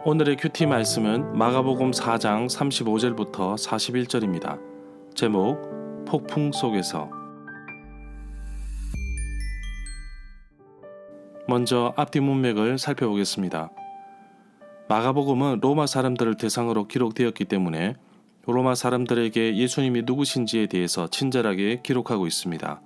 오늘의 큐티 말씀은 마가복음 4장 35절부터 41절입니다. 제목 폭풍 속에서. 먼저 앞뒤 문맥을 살펴보겠습니다. 마가복음은 로마 사람들을 대상으로 기록되었기 때문에 로마 사람들에게 예수님이 누구신지에 대해서 친절하게 기록하고 있습니다.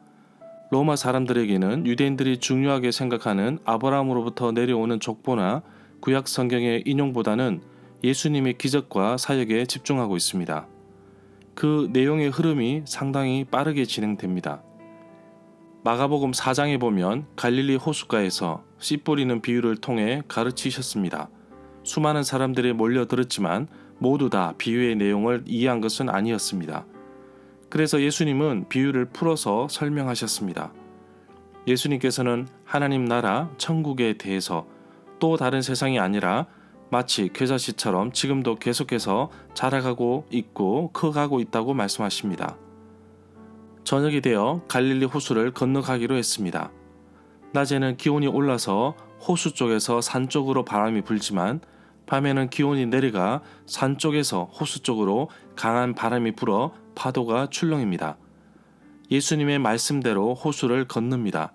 로마 사람들에게는 유대인들이 중요하게 생각하는 아브라함으로부터 내려오는 족보나 구약 성경의 인용보다는 예수님의 기적과 사역에 집중하고 있습니다. 그 내용의 흐름이 상당히 빠르게 진행됩니다. 마가복음 4장에 보면 갈릴리 호숫가에서 씨 뿌리는 비유를 통해 가르치셨습니다. 수많은 사람들이 몰려들었지만 모두 다 비유의 내용을 이해한 것은 아니었습니다. 그래서 예수님은 비유를 풀어서 설명하셨습니다. 예수님께서는 하나님 나라 천국에 대해서 또 다른 세상이 아니라 마치 겨자씨처럼 지금도 계속해서 자라가고 있고 커가고 있다고 말씀하십니다. 저녁이 되어 갈릴리 호수를 건너가기로 했습니다. 낮에는 기온이 올라서 호수 쪽에서 산 쪽으로 바람이 불지만 밤에는 기온이 내려가 산 쪽에서 호수 쪽으로 강한 바람이 불어 파도가 출렁입니다. 예수님의 말씀대로 호수를 건넙니다.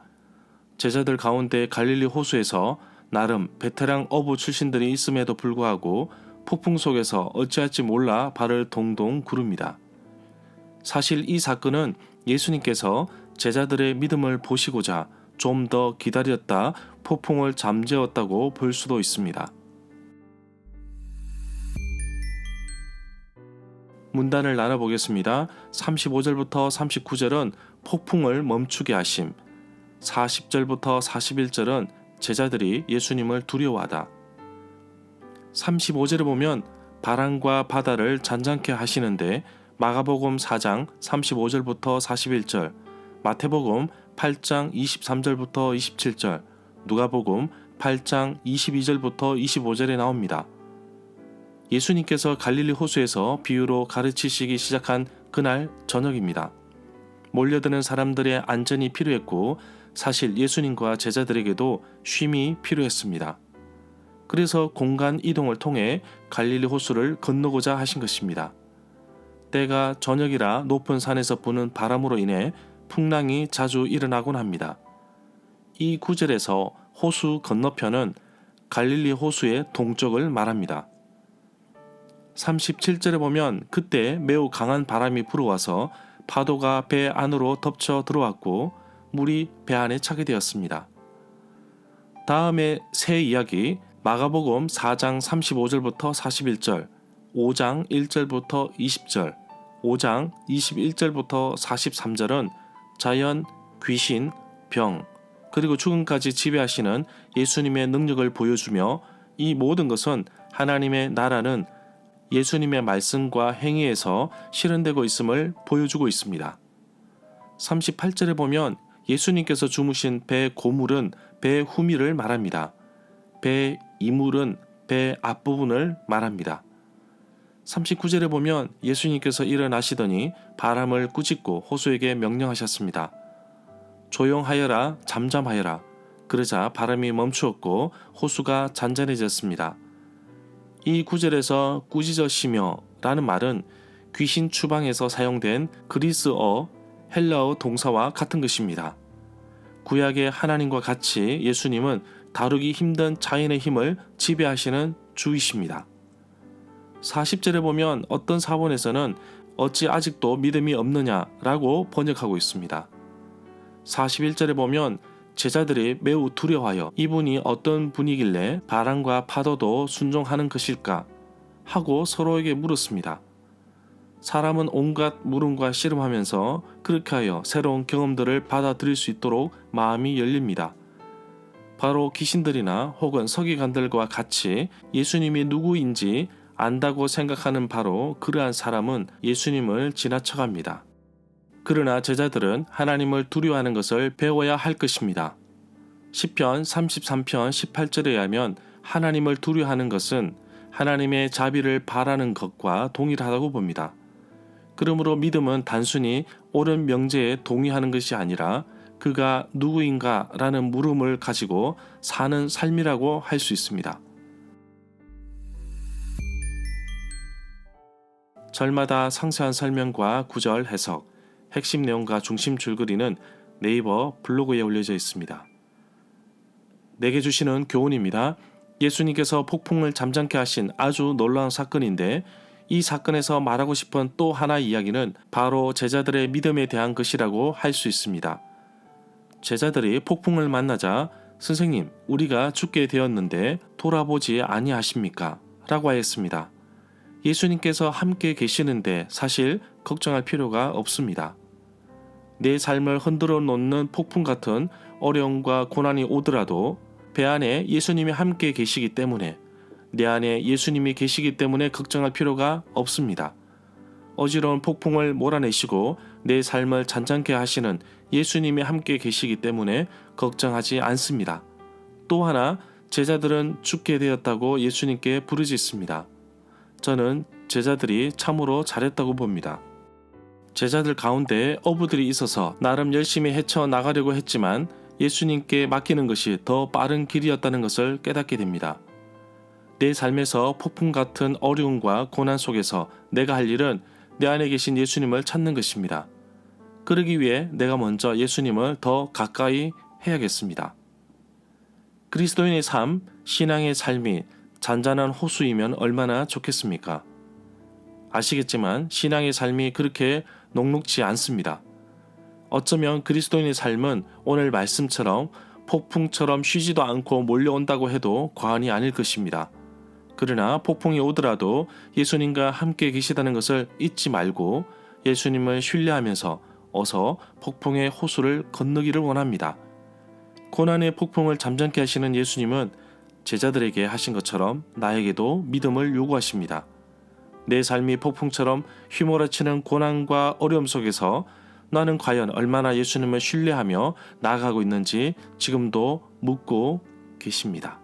제자들 가운데 갈릴리 호수에서 나름 베테랑 어부 출신들이 있음에도 불구하고 폭풍 속에서 어찌할지 몰라 발을 동동 구릅니다. 사실 이 사건은 예수님께서 제자들의 믿음을 보시고자 좀 더 기다렸다 폭풍을 잠재웠다고 볼 수도 있습니다. 문단을 나눠보겠습니다. 35절부터 39절은 폭풍을 멈추게 하심, 40절부터 41절은 제자들이 예수님을 두려워하다. 35절을 보면 바람과 바다를 잔잔케 하시는데 마가복음 4장 35절부터 41절, 마태복음 8장 23절부터 27절, 누가복음 8장 22절부터 25절에 나옵니다. 예수님께서 갈릴리 호수에서 비유로 가르치시기 시작한 그날 저녁입니다. 몰려드는 사람들의 안전이 필요했고 사실 예수님과 제자들에게도 쉼이 필요했습니다. 그래서 공간 이동을 통해 갈릴리 호수를 건너고자 하신 것입니다. 때가 저녁이라 높은 산에서 부는 바람으로 인해 풍랑이 자주 일어나곤 합니다. 이 구절에서 호수 건너편은 갈릴리 호수의 동쪽을 말합니다. 37절에 보면 그때 매우 강한 바람이 불어와서 파도가 배 안으로 덮쳐 들어왔고 물이 배 안에 차게 되었습니다. 다음에 새 이야기 마가복음 4장 35절부터 41절, 5장 1절부터 20절, 5장 21절부터 43절은 자연, 귀신, 병, 그리고 죽음까지 지배하시는 예수님의 능력을 보여주며 이 모든 것은 하나님의 나라는 예수님의 말씀과 행위에서 실현되고 있음을 보여주고 있습니다. 38절에 보면 예수님께서 주무신 배 고물은 배 후미를 말합니다. 배 이물은 배 앞부분을 말합니다. 39절에 보면 예수님께서 일어나시더니 바람을 꾸짖고 호수에게 명령하셨습니다. 조용하여라, 잠잠하여라. 그러자 바람이 멈추었고 호수가 잔잔해졌습니다. 이 구절에서 꾸짖으시며 라는 말은 귀신 추방에서 사용된 그리스어, 헬라어 동사와 같은 것입니다. 구약의 하나님과 같이 예수님은 다루기 힘든 자연의 힘을 지배하시는 주이십니다. 40절에 보면 어떤 사본에서는 어찌 아직도 믿음이 없느냐라고 번역하고 있습니다. 41절에 보면 제자들이 매우 두려워하여 이분이 어떤 분이길래 바람과 파도도 순종하는 것일까 하고 서로에게 물었습니다. 사람은 온갖 물음과 씨름하면서 그렇게 하여 새로운 경험들을 받아들일 수 있도록 마음이 열립니다. 바로 귀신들이나 혹은 서기관들과 같이 예수님이 누구인지 안다고 생각하는 바로 그러한 사람은 예수님을 지나쳐갑니다. 그러나 제자들은 하나님을 두려워하는 것을 배워야 할 것입니다. 시편 33편 18절에 의하면 하나님을 두려워하는 것은 하나님의 자비를 바라는 것과 동일하다고 봅니다. 그러므로 믿음은 단순히 옳은 명제에 동의하는 것이 아니라 그가 누구인가 라는 물음을 가지고 사는 삶이라고 할 수 있습니다. 절마다 상세한 설명과 구절 해석, 핵심 내용과 중심 줄거리는 네이버 블로그에 올려져 있습니다. 내게 주시는 교훈입니다. 예수님께서 폭풍을 잠잠케 하신 아주 놀라운 사건인데 이 사건에서 말하고 싶은 또 하나의 이야기는 바로 제자들의 믿음에 대한 것이라고 할 수 있습니다. 제자들이 폭풍을 만나자 선생님, 우리가 죽게 되었는데 돌아보지 아니하십니까? 라고 하였습니다. 예수님께서 함께 계시는데 사실 걱정할 필요가 없습니다. 내 삶을 흔들어 놓는 폭풍 같은 어려움과 고난이 오더라도 배 안에 예수님이 함께 계시기 때문에 내 안에 예수님이 계시기 때문에 걱정할 필요가 없습니다. 어지러운 폭풍을 몰아내시고 내 삶을 잔잔케 하시는 예수님이 함께 계시기 때문에 걱정하지 않습니다. 또 하나 제자들은 죽게 되었다고 예수님께 부르짖습니다. 저는 제자들이 참으로 잘했다고 봅니다. 제자들 가운데 어부들이 있어서 나름 열심히 헤쳐나가려고 했지만 예수님께 맡기는 것이 더 빠른 길이었다는 것을 깨닫게 됩니다. 내 삶에서 폭풍 같은 어려움과 고난 속에서 내가 할 일은 내 안에 계신 예수님을 찾는 것입니다. 그러기 위해 내가 먼저 예수님을 더 가까이 해야겠습니다. 그리스도인의 삶, 신앙의 삶이 잔잔한 호수이면 얼마나 좋겠습니까? 아시겠지만 신앙의 삶이 그렇게 녹록지 않습니다. 어쩌면 그리스도인의 삶은 오늘 말씀처럼 폭풍처럼 쉬지도 않고 몰려온다고 해도 과언이 아닐 것입니다. 그러나 폭풍이 오더라도 예수님과 함께 계시다는 것을 잊지 말고 예수님을 신뢰하면서 어서 폭풍의 호수를 건너기를 원합니다. 고난의 폭풍을 잠잠케 하시는 예수님은 제자들에게 하신 것처럼 나에게도 믿음을 요구하십니다. 내 삶이 폭풍처럼 휘몰아치는 고난과 어려움 속에서 나는 과연 얼마나 예수님을 신뢰하며 나아가고 있는지 지금도 묻고 계십니다.